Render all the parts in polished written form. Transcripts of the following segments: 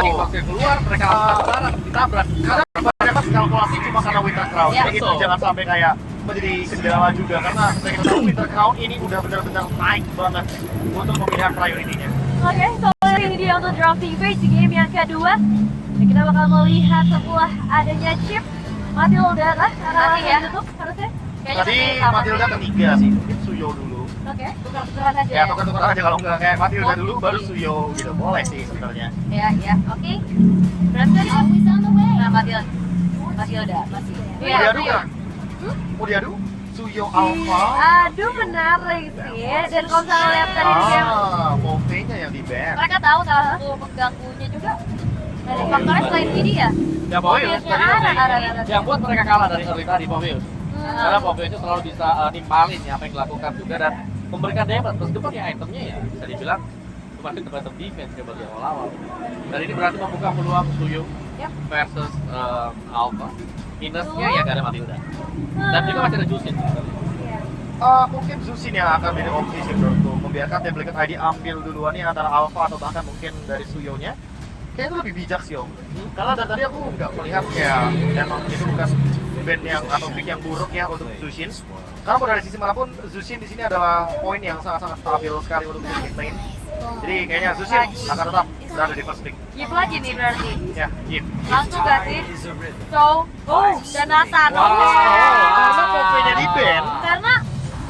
Kickboxnya keluar, mereka langsung ditabrak. Karena banyak kalkulasi cuma karena Winter Crown. Ya, Itu betul. jangan sampai kayak menjadi kendala juga karena seperti kita tahu Winter Crown ini udah benar-benar naik banget untuk pemilihan priority-nya. Oke, so ini dia untuk drafting phase di game yang kedua. Dan kita bakal melihat setelah adanya chip Matilda kan? Nanti ya. Tutup harusnya. Tadi Matilda ketiga sih, mungkin Suyo dulu. Oke, tukar-tukaran aja Ya tukar-tukar aja kalau enggak kayak Matilda dulu baru Suyo gitu. Boleh sih sebenarnya. Ya, ya, oke. Berarti tadi nah, Matilda masih. Iya, Udiadu kan? Udiadu? Suyo Alpha? Aduh menarik sih. Dan kalau misalnya lihat tadi di game Move-nya yang di ban. Mereka tahu salah satu pengganggunya juga dari faktornya selain ini ya. Ya Pobius Pobiusnya tadi arah. yang buat mereka kalah dari early tadi Pobius. Hmm. Karena Pobius itu selalu bisa nimpalin ya apa yang dilakukan juga dan memberikan damage meskipun ya itemnya ya bisa dibilang cuma terbatas defense seperti awal-awal. Dan ini berarti membuka peluang Suyo Yap. versus Alpha. Minusnya ya gak ada Matilda. Dan juga masih ada Jusin. Mungkin Zusin yang akan menjadi opsi sih menurutku. Membiarkan Duplicate ID ambil duluan nih antara Alpha atau bahkan mungkin dari Suyo-nya. Kayaknya itu lebih bijak sih Om. Karena dari tadi aku nggak melihat kayak emang itu bukan band yang atau pick yang buruk ya untuk Zusin. Karena mau dari sisi manapun Zusin di sini adalah poin yang sangat-sangat stabil sekali untuk mid lane. Jadi kayaknya Zusin akan tetap berada di first pick. Yip lagi nih berarti. Ya, Yip. Langsung gak sih? So, dan Nathan. Wow, Oke. karena Popeye-nya di ban. Karena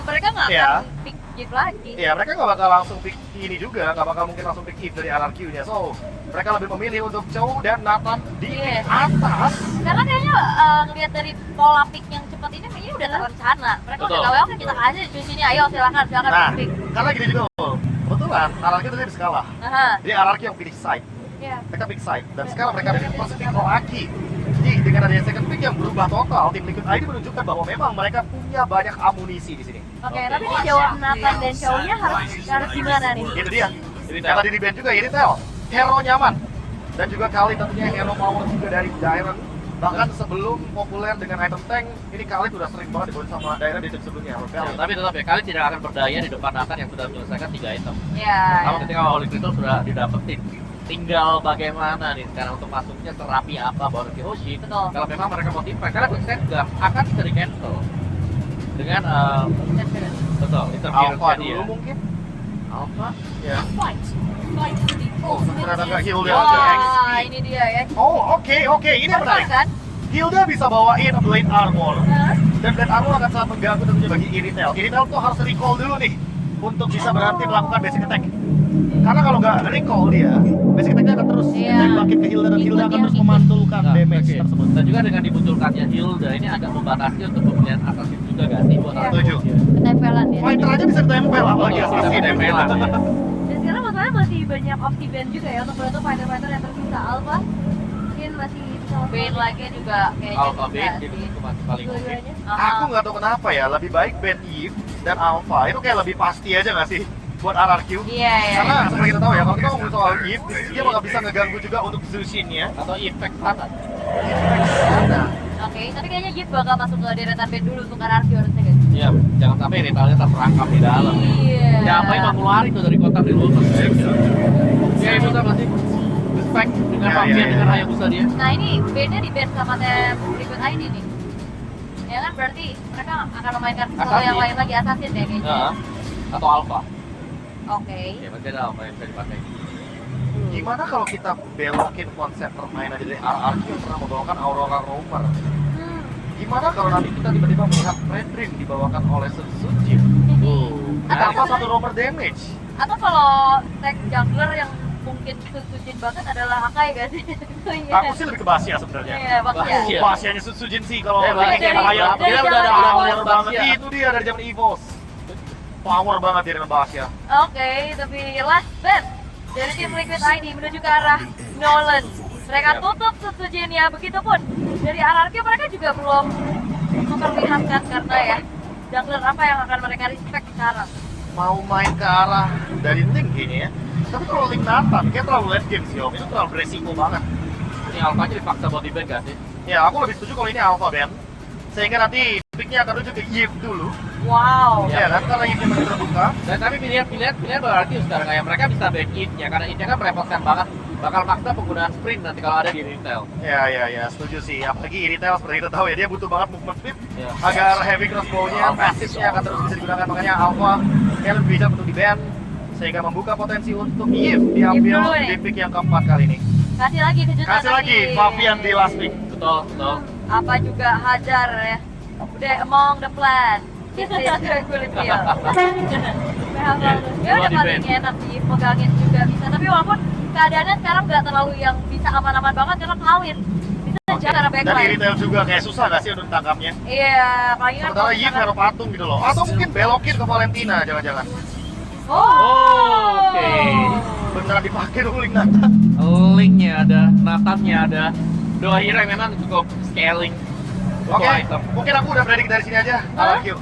mereka nggak Ya. akan pick Yip lagi. Ya, mereka nggak bakal langsung pick ini juga, nggak bakal mungkin langsung pick Eve dari RRQ-nya. So, mereka lebih memilih untuk Chow dan Nathan di Iya. atas. Karena kayaknya ngeliat dari pola pick yang cepat ini kayaknya udah terencana. Mereka udah Betul. tahu ya oke kita kasih di sini ayo silakan Nah, pick. karena gini juga, Ul. Kebetulan RRQ tadi bisa kalah. Aha. Jadi RRQ yang pilih side, Iya. mereka pick side. Dan sekarang mereka pilih first pick lagi. Jadi dengan adanya second pick yang berubah total, tim Liquid ID menunjukkan bahwa memang mereka punya banyak amunisi di sini. Oke, tapi di jawab Nathan dan Chow-nya harus gimana nih? Itu dia. Jadi yang tadi di band juga Iritel, hero nyaman. Dan juga Khalid tentunya hero power juga dari Dairon. Bahkan sebelum populer dengan item tank, ini Khalid udah sering banget dibuat sama Dairon di tim sebelumnya. Tapi tetap ya, kalian tidak akan berdaya di depan Nathan yang sudah menyelesaikan 3 item. Ya. Sama ketika Holy Crystal sudah didapetin. Tinggal bagaimana nih sekarang untuk masuknya serapi apa baru Kihoshi. Betul. Kalau memang mereka mau tipe, karena quick gun akan bisa di cancel dengan betul interference Alpha dia. dulu mungkin. Alpha? Ya. Oh, Ternyata nggak Hilda. wah, ini dia ya. Oh, oke. Ini yang menarik. kan? Hilda bisa bawain Blade Armor. Hah? Dan Blade Armor akan sangat mengganggu tentunya bagi Iritel. Iritel tuh harus recall dulu nih untuk bisa berhenti melakukan basic attack. Karena kalau nggak recall dia, basic attack-nya akan terus Iya. tembakin ke Hilda dan Hilda akan terus Ikut. memantulkan Nah, damage oke. tersebut. Dan juga dengan dimunculkannya Hilda ini agak membatasi untuk pemilihan assassin juga gak sih buat Iya. orang Setuju. Ketempelan ya. Fighter aja bisa ditempel apalagi Betul, assassin bisa tempelan. Dan sekarang masalahnya masih banyak opsi band juga ya untuk menutup fighter-fighter yang tersisa. Alpha mungkin masih bisa Bane lagi juga kayaknya Alpha bisa Bane sih. itu masih paling oke. dua-duanya. Aku nggak tahu kenapa ya, lebih baik band Eve dan Alpha itu kayak lebih pasti aja nggak sih buat RRQ? Iya, iya. Karena seperti kita tahu ya, kalau kita ngomongin soal Eve, dia bakal bisa ngeganggu juga untuk Zushin-nya. Atau efek sana. Nah, Oke, tapi kayaknya Gift bakal masuk ke deretan band dulu untuk RRQ harusnya guys. Iya, jangan sampai ritualnya terperangkap di dalam. Iya. Siapa yang mau lari tuh dari kota Revolver? Ya, itu sama sih. Respect dengan Ya, Fabian ya, ya. dengan Hayabusa dia. Nah ini bandnya di band sama tim Liquid ID nih. Ya kan berarti mereka akan memainkan solo Assassin. yang lain lagi assassin deh kayaknya. Ya, atau Alpha. Oke. Ya, masih ada Alpha yang bisa dipakai. gimana kalau kita belokin konsep permainan dari RRQ yang pernah membawakan Aurora Roamer? Hmm. Gimana kalau nanti kita tiba-tiba melihat Red Dream dibawakan oleh Sun Sujin? Tanpa satu roamer damage? Atau kalau tag jungler yang mungkin susujin banget adalah Akai gak sih? Iya. Aku sih lebih ke Basia sebenarnya. Iya, maksudnya. Basia. Basianya Sun Sujin sih kalau Eh, lagi dari- bahaya. dari Dia udah ada zaman power Evolve banget. Basia. Itu dia dari zaman EVOS. Power banget dia dengan Basia. Oke, tapi last bet dari tim Liquid ID menuju ke arah Nolan. Mereka Yap. tutup susujinnya, begitupun dari RRQ mereka juga belum memperlihatkan karena ya jungler apa yang akan mereka respect sekarang. Mau main ke arah dari Link kayaknya ya. Tapi kalau Link Nathan, kayak terlalu late game sih Om. Itu terlalu beresiko banget. Ini Alpha nya dipaksa buat di band gak sih? Ya, aku lebih setuju kalau ini Alpha Band. Sehingga nanti picknya akan rujuk ke Yip dulu. Wow. Ya kan, karena Yipnya masih terbuka. Dan tapi pilihan berarti sekarang kayak mereka bisa back in ya karena in-nya kan merepotkan banget bakal maksa penggunaan sprint nanti kalau ada di retail. Ya, setuju sih. Apalagi retail seperti kita tahu ya, dia butuh banget movement speed Ya. agar heavy crossbow-nya, passive-nya akan terus bisa digunakan. Makanya Alpha kayak lebih bijak untuk di-ban sehingga membuka potensi untuk Yves diambil dulu nih. di pick yang keempat kali ini. Kasih lagi kejutan. Kasih lagi Fabian di last pick. Betul. Apa juga hajar ya. Udah among the plan. This is tranquility ya. Ya udah paling enak sih, pegangin juga bisa. Tapi walaupun keadaannya sekarang nggak terlalu yang bisa aman-aman banget karena kawin. Bisa aja karena Dan di backline. retail juga kayak susah gak sih untuk tangkapnya? Iya, apalagi kan Sementara Yves naruh patung gitu loh. Atau mungkin belokin ke Valentina jangan-jangan. Oke. Beneran dipakai dong link Nathan. Linknya ada, Nathannya ada. Dua hero yang memang cukup scaling. Oke, Untuk item. mungkin aku udah predik dari sini aja. Hah? Alakio.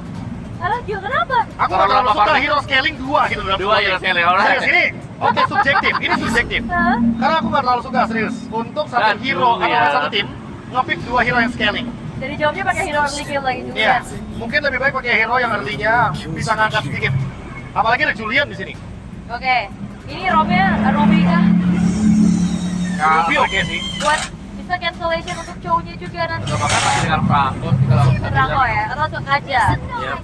Alah, Gil, kenapa? Aku Kalau gak terlalu berapa suka party? hero scaling 2 gitu dalam Dua hero scaling, alright. Serius, ini oke subjektif, ini subjektif. Hah? Karena aku gak terlalu suka serius. Untuk satu Dan hero atau Julian. satu tim nge-pick 2 hero yang scaling. Jadi jawabnya pakai hero early kill lagi juga. Iya, mungkin lebih baik pakai hero yang early-nya bisa ngangkat sedikit. Apalagi ada Julian di sini. Oke, ini Robi kah? Ya, oke sih. Buat bisa cancellation untuk cowoknya juga nanti. Gak bakal masih dengan Franco sih kalau bisa Rango bilang. ya, atau untuk aja. Ya.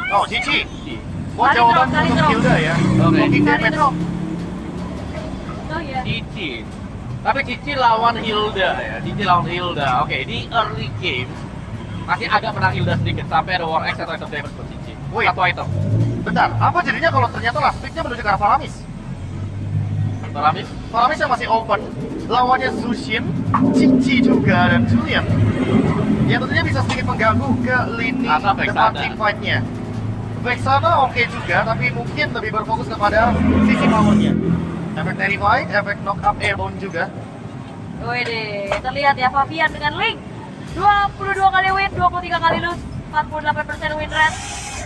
Oh, Cici. Cici. Oh, Kali jawaban drop, kali untuk drop. Hilda ya. Oke. Blocking Kali damage. drop. Oh iya. Cici. Tapi Cici lawan Hilda ya. Cici lawan Hilda. Oke, di early game masih agak menang Hilda sedikit sampai ada War X atau item damage buat Cici. Wait. Satu item. Bentar, apa jadinya kalau ternyata last pick-nya menuju ke arah Falamis? Teramis. Falamis yang masih open, lawannya Zushin, Cici juga, dan Julian. Yang tentunya bisa sedikit mengganggu ke lini Atau depan Vexana. team fight-nya. Vexana oke juga, tapi mungkin lebih berfokus kepada sisi power-nya. Efek Terrify, efek Knock Up Airborne juga. Wih deh, terlihat ya Fabian dengan Link 22 kali win, 23 kali lose, 48% win rate.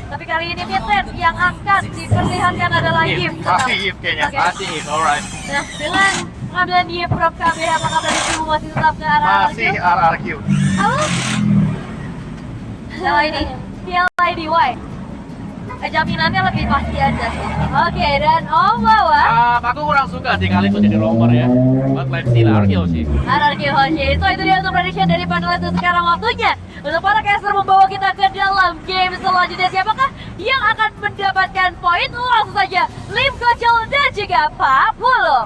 Tapi kali ini Vincent yang akan diperlihatkan adalah Yves. Masih Yves kayaknya. Oke. Masih, alright. Nah, dengan pengambilan Yves from KB, apakah dari tubuh masih tetap ke arah Masih RRQ. Halo? Nah ini, TLIDY. jaminannya lebih pasti aja sih. Oke, dan Om Wawa. Aku kurang suka sih kali itu jadi romer ya. Buat let's see lah, Argeo sih. Anarki Hoshi. So itu dia untuk prediction dari panel itu. Sekarang waktunya untuk para caster membawa kita ke dalam game selanjutnya. Siapakah yang akan mendapatkan poin? Langsung saja Lim Kocel dan juga Pak Pulu.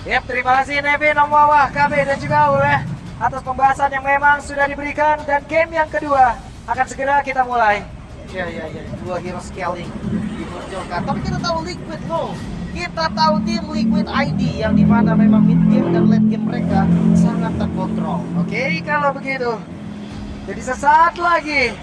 Yep, terima kasih Nevin, Om Wawa, KB dan juga Uleh atas pembahasan yang memang sudah diberikan, dan game yang kedua akan segera kita mulai. Ya, dua hero scaling dimunculkan. Tapi kita tahu Liquid loh. Kita tahu tim Liquid ID yang dimana memang mid game dan late game mereka sangat terkontrol. Oke, kalau begitu, jadi sesaat lagi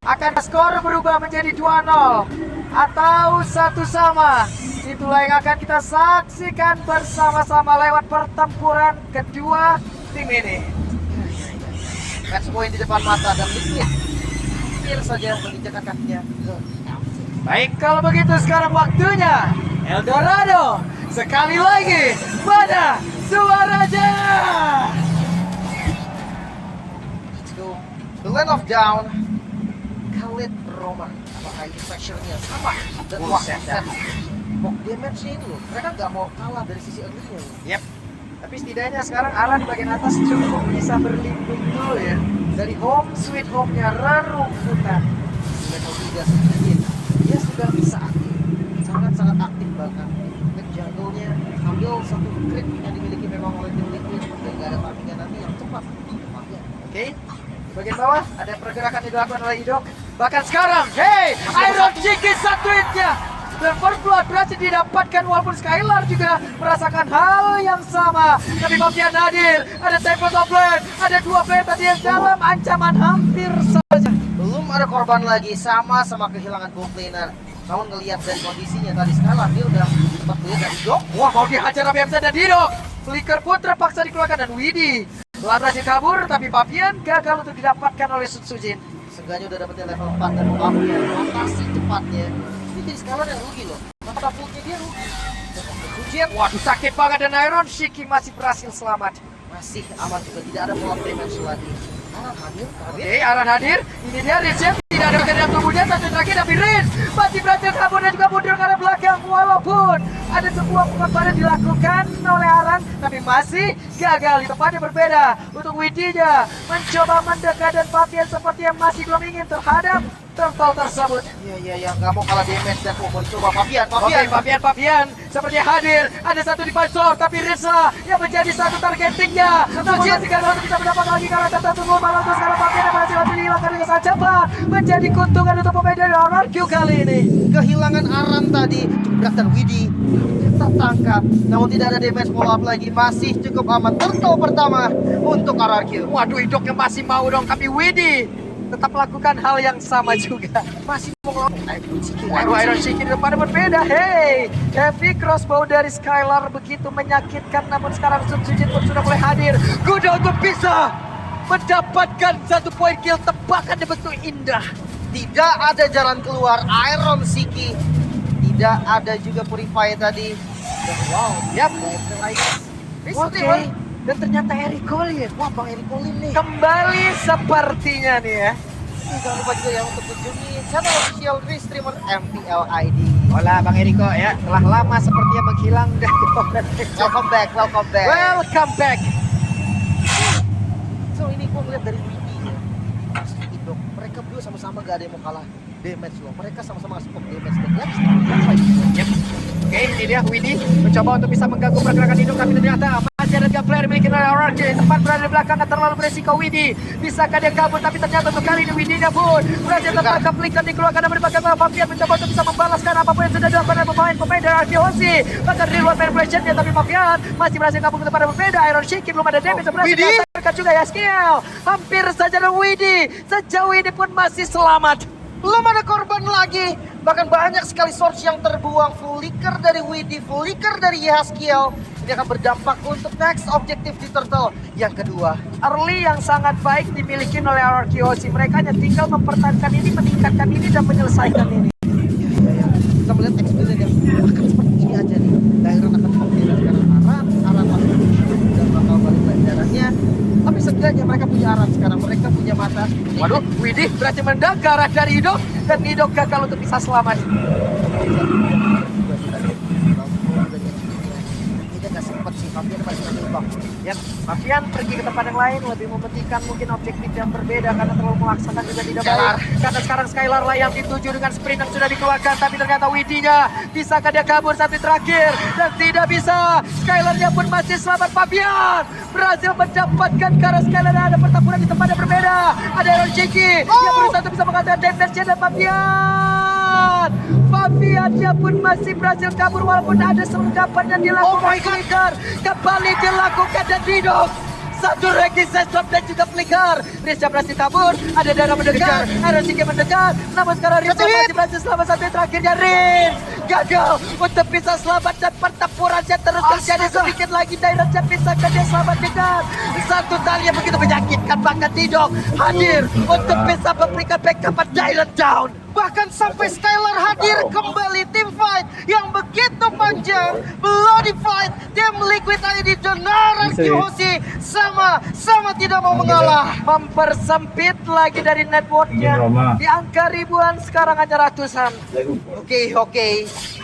akan skor berubah menjadi 2-0 atau 1-1. Itulah yang akan kita saksikan bersama-sama lewat pertempuran kedua tim ini. Match point di depan mata dan Liquid hampir saja menginjakan kakinya. Baik, kalau begitu sekarang waktunya Eldorado sekali lagi pada suaranya. Let's go. The Land of Down. Khalid Roma. Apakah ini pressure-nya sama? Dan wah, set. Box damage-nya ini loh. Mereka nggak mau kalah dari sisi early-nya. Yep. Tapi setidaknya sekarang arah di bagian atas cukup bisa berlindung dulu ya dari home sweet home-nya rerumputan. Level 3 sedikit. Dia sudah bisa aktif. Sangat-sangat aktif bahkan. Dan jungle-nya ambil satu crit yang dimiliki memang oleh tim Liquid. Dan nggak ada farmingan nanti yang cepat. Tempatnya. Oke. Di bagian bawah ada pergerakan yang dilakukan oleh Idok. Bahkan sekarang, hey, Iron Cheeky satuitnya. Dan first blood berhasil didapatkan walaupun Skylar juga merasakan hal yang sama. Tapi Fabian hadir, ada Temple of Blade, ada dua player tadi yang dalam ancaman hampir saja. Belum ada korban lagi, sama-sama kehilangan gold laner. Namun ngelihat dari kondisinya tadi sekarang dia udah sempat clear dari Dok. Wah, mau dihajar Nabi Hamzah dan Didok. Flicker pun terpaksa dikeluarkan dan Widi telah berhasil kabur, tapi Fabian gagal untuk didapatkan oleh Sutsujin. Seenggaknya udah dapetin level 4 dan buff-nya, rotasi cepatnya. Ini jadi Skylar yang rugi loh. Mata putnya dia rugi. Ujian Waduh, sakit banget, dan Iron Shiki masih berhasil selamat. masih aman juga, tidak ada pola damage lagi. Oke, Aran hadir. Ini dia Riz, tidak ada bagian dalam tubuhnya. Satu lagi tapi Riz masih berhasil kabur dan juga mundur ke arah belakang. Walaupun Ada sebuah pengorbanan dilakukan oleh Aran, tapi masih gagal. Di tempatnya berbeda untuk Widinya mencoba mendekat, dan Fabian seperti yang masih belum ingin terhadap turtle tersebut. Iya, nggak mau kalah damage dan mau coba Fabian. Fabian seperti hadir. Ada satu di pansor, tapi Rizla yang menjadi satu targetingnya. Namun Jessica Rosa bisa mendapat lagi karena tertentu malam terus karena Fabian yang berhasil dihilangkan dengan sangat cepat. Menjadi keuntungan untuk pemain dari RRQ kali ini. Kehilangan Aram tadi, Jebrak dan Widi tertangkap, namun tidak ada damage follow up lagi. Masih cukup aman. Turtle pertama untuk RRQ. Waduh, Idoknya masih mau dong, tapi Widi tetap lakukan hal yang sama juga. Masih mau ngelakuin Iron Shiki di depan berbeda. Hey, heavy crossbow dari Skylar begitu menyakitkan, namun sekarang Sun Sujin pun sudah mulai hadir. Kuda untuk bisa mendapatkan satu poin kill. Tebakan betul indah. Tidak ada jalan keluar. Iron Shiki, tidak ada juga Purify tadi. Wow, Yap. Oke. Dan ternyata Eric Colin. Wah, Bang Eric Colin nih. Kembali sepertinya nih ya. Jangan lupa juga ya untuk kunjungi channel official streamer MPL ID. Hola Bang Eriko ya. Telah lama sepertinya menghilang dari Welcome back. Welcome back. So ini gue ngeliat dari Widi ya. Itu mereka berdua sama-sama gak ada yang mau kalah damage loh. Mereka sama-sama ngasih damage dan let's Yep. Oke, ini dia Widi mencoba untuk bisa mengganggu pergerakan Induk, tapi ternyata masih ada 3 player dimiliki oleh RRQ. Tempat berada di belakang terlalu beresiko Widi. Bisakah dia kabur? Tapi ternyata untuk kali ini Widinya pun berhasil tertangkap, flicker dikeluarkan dan melibatkan Fabian mencoba untuk bisa membalaskan apapun yang sudah dilakukan oleh pemain dari RRQ. Bahkan di luar manipulationnya, tapi Fabian masih berhasil kabur ke tempat yang berbeda. Iron Shiki belum ada damage, berhasil diatarkan juga ya skill. Hampir saja dan Widi sejauh ini pun masih selamat. belum ada korban lagi. Bahkan banyak sekali source yang terbuang. Flicker dari Widi, flicker dari Yaskiel. Ini akan berdampak untuk next objektif di Turtle yang kedua. Early yang sangat baik dimiliki oleh RRQOC. Mereka hanya tinggal mempertahankan ini, meningkatkan ini, dan menyelesaikan ini. Ya. Kita melihat experience yang akan seperti ini aja nih. Dairon akan seperti ini sekarang. Aran masih dan bakal balik pelajarannya. Tapi setidaknya mereka punya Aran sekarang. Mereka punya mata. Waduh, Widih berhasil menendang ke arah dari Idok, dan Idok gagal untuk bisa selamat. Fabian masih menyumbang. Ya, Fabian pergi ke tempat yang lain, lebih mementingkan mungkin objektif yang berbeda karena terlalu melaksakan juga tidak baik. Karena sekarang Skylar lah yang dituju dengan sprint yang sudah dikeluarkan, tapi ternyata Widinya bisakah dia kabur satu terakhir, dan tidak bisa. Skylarnya pun masih selamat. Fabian berhasil mendapatkan karena Skylar ada pertempuran di tempat yang berbeda. Ada Iron Shiki yang berusaha untuk bisa mengatakan damage-nya, dan Fabiannya pun masih berhasil kabur walaupun ada selengkapan yang dilakukan. Flicker kembali dilakukan dan Didok satu resistance drop dan juga flicker. Rizja berhasil kabur, ada darah mendekat, Iron Shiki mendekat, namun sekarang Rizja masih berhasil selamat. Satu terakhirnya Rin gagal untuk bisa selamat, dan pertempurannya terus terjadi. Sedikit lagi Dairon bisakah dia selamat dengan satu tali yang begitu menyakitkan. Bahkan Didok hadir untuk bisa memberikan backup Dairon down. Bahkan sampai Skylar hadir kembali. Tim fight yang begitu panjang, bloody fight. Tim Liquid ID dan RRQOC sama tidak mau mengalah. Mempersempit lagi dari networknya. Di angka ribuan sekarang hanya ratusan. Oke.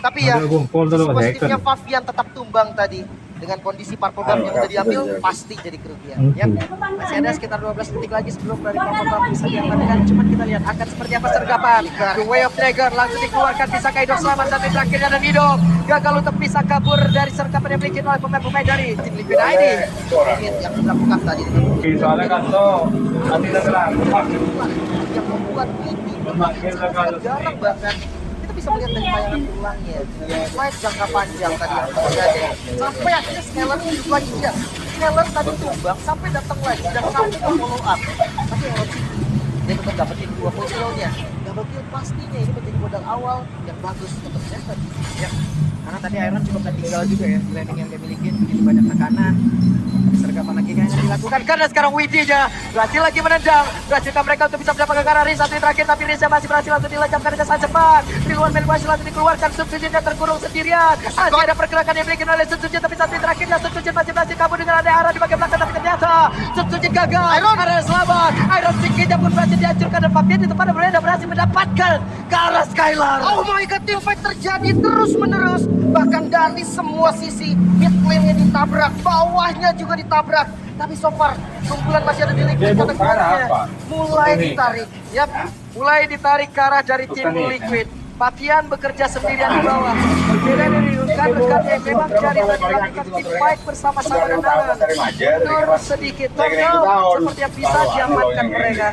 Tapi ya, positifnya Fabian tetap tumbang tadi. Dengan kondisi purple bomb yang udah diambil, pasti jadi kerugian. Ya, masih ada sekitar 12 detik lagi sebelum dari purple bomb bisa diamankan. Cuman kita lihat akan seperti apa sergapan. The Way of Dragon langsung dikeluarkan. Bisa Idok selamat, tapi terakhirnya dan Idok gagal untuk bisa kabur dari sergapan yang dimiliki oleh pemain-pemain dari tim Liquid ID. Yang dilakukan tadi dengan soalnya kan tuh nanti yang membuat ini sangat jarang bahkan kita bisa melihat dari tayangan ulangnya. Fight jangka panjang tadi yang terjadi sampai akhirnya Skylar hidup lagi ya. Skylar tadi tumbang sampai datang lagi dan sampai ke follow up. Tapi yang dia tetap dapetin 2 full kill-nya. Double kill pastinya ini menjadi modal awal yang bagus untuk Seven. Ya, karena tadi Iron cukup tertinggal juga ya di landing yang dia miliki, begitu banyak tekanan. Sergapan lagi kayaknya dilakukan karena sekarang Widi-nya berhasil lagi menendang. Berhasilkan mereka untuk bisa mendapatkan ke arah Riz satu terakhir, tapi Riznya masih berhasil untuk dilecapkan dengan sangat cepat. Di luar main masih langsung dikeluarkan, Subsujin terkurung sendirian. Masih ada pergerakan yang dimiliki oleh Subsujin, tapi satu terakhirnya Subsujin masih berhasil kabur dengan ada arah di bagian belakang, tapi ternyata Subsujin gagal. Arah selamat, Iron Chicken pun berhasil dihancurkan dan Fabian itu pada berhasil mendapatkan ke arah Skylar. Oh my god, teamfight terjadi terus-menerus. Bahkan dari semua sisi, mid lane-nya ditabrak, bawahnya juga ditabrak. Tapi so far, kumpulan masih ada di Liquid kategorinya. Mulai ditarik. Yap, mulai ditarik ke arah dari tim Liquid. Fabian bekerja sendirian di bawah. Berbeda dari rekan-rekan yang memang cari melakukan teamfight bersama-sama dengan Aran. Mundur sedikit, seperti yang bisa diamankan mereka.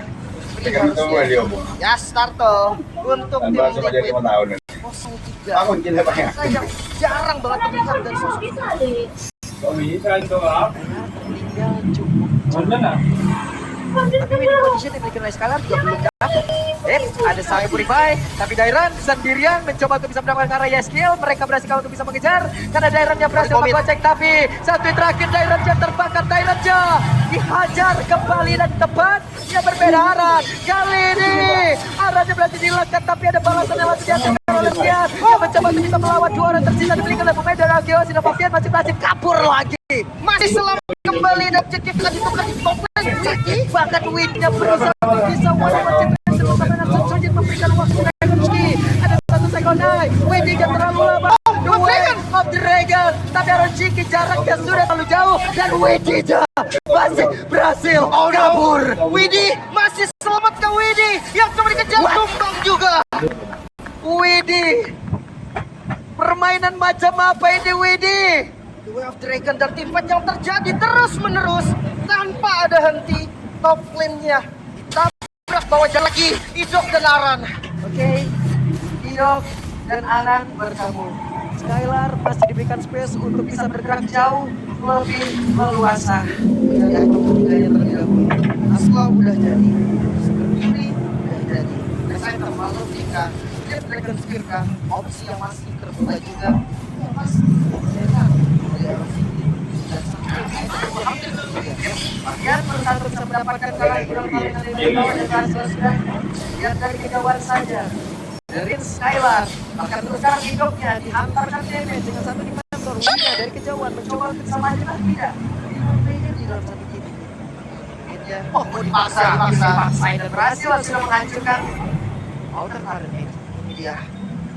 Ya, Starto untuk tim Liquid 03. Saya jarang banget melihat dari sosok tapi win condition yang dimiliki oleh Skylar juga belum dapat. Ada Sae Purify, tapi Dairan sendirian mencoba untuk bisa mendapatkan arah Yeskill. Mereka berhasil untuk bisa mengejar karena Dairannya berhasil menggocek, tapi satu yang terakhir Dairannya terbakar. Dairannya dihajar kembali dan tepat. Dia berbeda arah. Kali ini arahnya berhasil dilekat, tapi ada balasan yang langsung dihasilkan oleh Fian. Dia mencoba untuk bisa melawan dua orang tersisa dimiliki oleh pemain dari Arkeos. Dan Fabian masih berhasil kabur lagi. Masih selamat kembali dan objektif tadi bukan di topeng lagi. Bahkan win-nya berusaha bisa one-on-one bersama dengan Subsujin memberikan waktu Dragonski. Ada satu Sekonai, Widi yang terlalu lama. The Way of Dragon, tapi Aronchiki jaraknya sudah terlalu jauh dan Widi masih berhasil kabur. Widi masih selamat ke Widi yang kembali kejar tumbang juga. Widi, permainan macam apa ini Widi? The Way of Dragon dan teamfight yang terjadi terus-menerus tanpa ada henti. Top lane-nya ditabrak bawah jalan lagi. Idok dan Aran. Oke, Idok dan Aran bertemu. Skylar masih diberikan space untuk bisa bergerak jauh lebih leluasa. Ya, ketiganya terlebih dahulu. Aslo udah jadi. Seperti udah jadi. Saya termasuk jika Death Dragon Spear kah, opsi yang masih terbuka juga. Yang pasti mereka dari Aron City dan sampai hampir Bagian berusaha untuk bisa mendapatkan kalah Idol kali dari bawah dan berhasil sudah. Lihat dari kejauhan saja. Dari Skylar, bahkan terus sekarang hidupnya dihantarkan damage dengan satu dimentor. Wina dari kejauhan mencoba untuk bisa maju dan tidak. Player di dalam satu game. Oh, dipaksa dan berhasil sudah menghancurkan Outer Current. Ini dia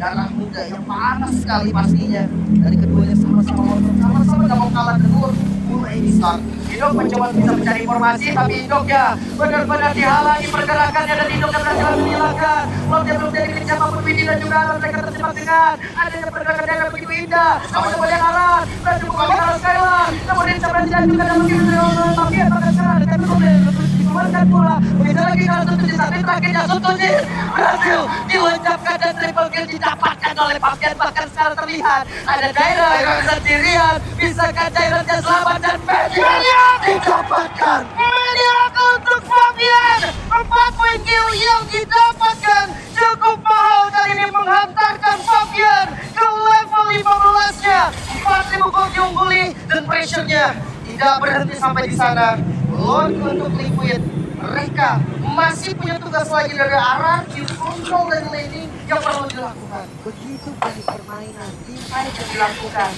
darah muda yang panas sekali pastinya. Dari keduanya sama-sama gak mau kalah dulu. Mulai di start. Hidok mencoba bisa mencari informasi, tapi Hidoknya benar-benar dihalangi pergerakannya dan Hidoknya berhasil menghilangkan. Lotnya belum jadi kejar maupun Widi dan juga Alan. Mereka terjebak dengan adanya pergerakan yang begitu indah. Namun kemudian Alan berhasil membawa arah Skylar. Namun Rinsa berhasil juga dan begitu dengan Fabian bahkan sekarang. Tapi kemudian dikeluarkan pula. Begitu lagi karena Subsujin satu terakhirnya Subsujin berhasil dilencapkan dan triple kill didapatkan oleh Fabian. Bahkan sekarang terlihat ada Dairan sendirian. Bisakah Dairannya selamat dan Fabian didapatkan? Mediak untuk Fabian. 4 poin kill yang didapatkan cukup mahal kali ini menghantarkan Fabian ke level 15-nya. 4.000 gold diungguli dan pressure-nya tidak berhenti sampai di sana. Load untuk Liquid. Mereka masih punya tugas lagi dari arah control dan laning yang perlu dilakukan. Begitu banyak permainan, teamfight yang dilakukan,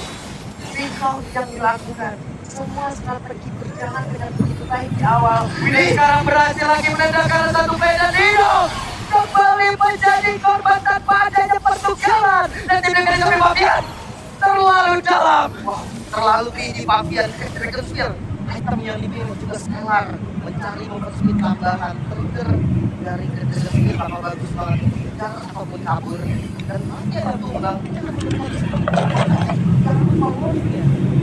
recall yang dilakukan, semua strategi berjalan dengan begitu baik di awal. Ini sekarang berhasil lagi menendangkan satu medan hidup. Kembali menjadi korban tanpa adanya pertukaran. Dan tim dari Fabian terlalu dalam. Wow, terlalu tinggi Fabian. Dragon Spear, item yang dipilih juga Skylar. Mencari movement speed tambahan. Trigger dari Dragon Spear bakal bagus banget untuk kejar ataupun kabur. Dan nanti ada tumbang. Karena powernya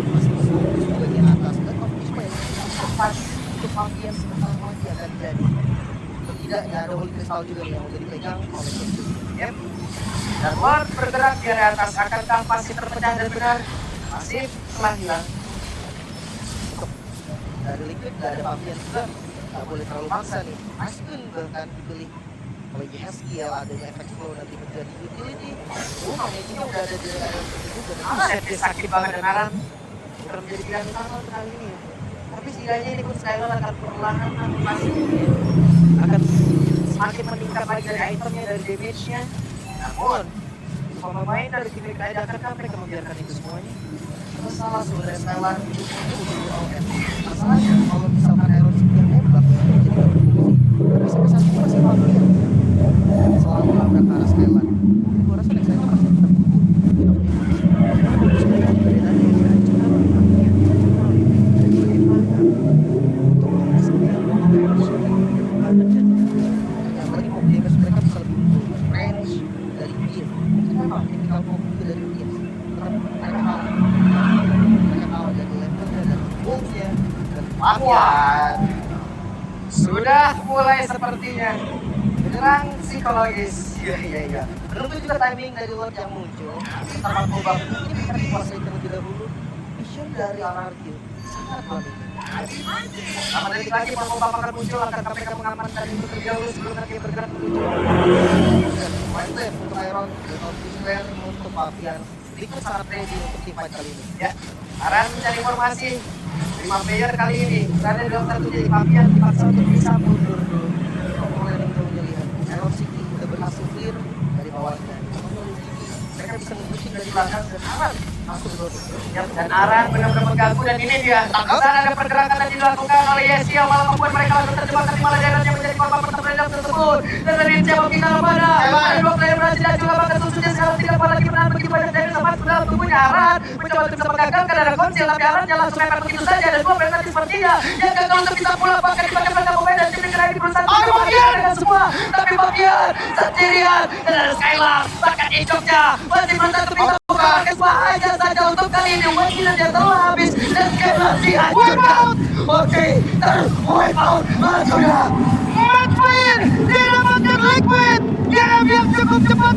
masih bagus juga di atas. Dan optimisme yang tepat untuk Fabian sebentar lagi akan jadi. Tidak, ya ada Holy Crystal juga nih yang udah dipegang oleh Subsujin. Yep. Dan Ward bergerak di area atas, akankah masih terpecah dan benar? Masih telah hilang. Dari Liquid gak ada Fabian juga, gak boleh terlalu maksa nih. Aspen bahkan dipilih oleh Yeskiel, adanya efek flow nanti menjadi utility. Managingnya udah ada di area juga. Buset, dia sakit banget dan Aran. Bukan menjadi pilihan utama kali ini ya. Tapi setidaknya ini pun Skylar akan perlahan pasti akan semakin meningkat lagi dari itemnya, dari damage-nya. Namun pemain dari tim Liquid akankah mereka membiarkan itu semuanya? Masalah sebenarnya Skylar itu masalahnya kalau misalkan Iron Spear nembak jadi gak berfungsi. Tapi sampai saat ini masih familiar selalu melabrak ke arah Skylar. Gue rasa next time pasti tetap dari tadi dihancurkan bagaimana untuk menghasilkan Iron Spear yang lagi mau damage mereka bisa lebih range dari Beer. Memang tipikal kombo dari Beer, tetap mereka kalah dari levelnya dan goldnya dan Pakuan sudah mulai sepertinya menyerang psikologis. iya. Menunggu juga timing dari Lord yang muncul. Setelah Kobak ini bisa dikuasai terlebih dahulu. Vision dari RRQ sangat bagus. Sama detik lagi Kobak akan muncul, akan mereka mengamankan itu terlebih dahulu sebelum nanti bergerak menuju. One left untuk Iron, dan Flare untuk Pavian. Liquid sangat ready untuk team fight kali ini. Ya, Aran mencari informasi 5 player kali ini berada dalam satu jadi Fabian dipaksa untuk bisa mundur dulu. Mulai menjauhnya lihat Iron City sudah berhasil clear dari bawahnya. Mereka bisa nge-pushing dari belakang dan Aran masuk dulu. Ya, dan Aran benar-benar mengganggu dan ini dia tak bisa ada pergerakan yang dilakukan oleh Yesio malah membuat mereka langsung terjebak di malah daerahnya menjadi korban pertempuran tersebut. Dan dari siapa kita pada ada 2 player berhasil dan juga bahkan susunya sekarang tidak lagi menahan begitu banyak damage sama dalam tubuhnya. Aran mencoba untuk bisa mengagalkan ada konsil tapi Aran yang langsung mepet begitu saja dan 2 player nanti sepertinya yang gagal untuk bisa pulang bahkan dipakai mereka pemain dan tim yang di perusahaan dengan semua tapi Fabian sendirian dan ada Skylar bahkan Ejoknya masih mantap untuk bisa buka bahaya saja untuk kali ini wakilan yang telah habis dan Skylar dihancurkan. Oke, wipe out sudah. Matchwin didapatkan Liquid game yang cukup cepat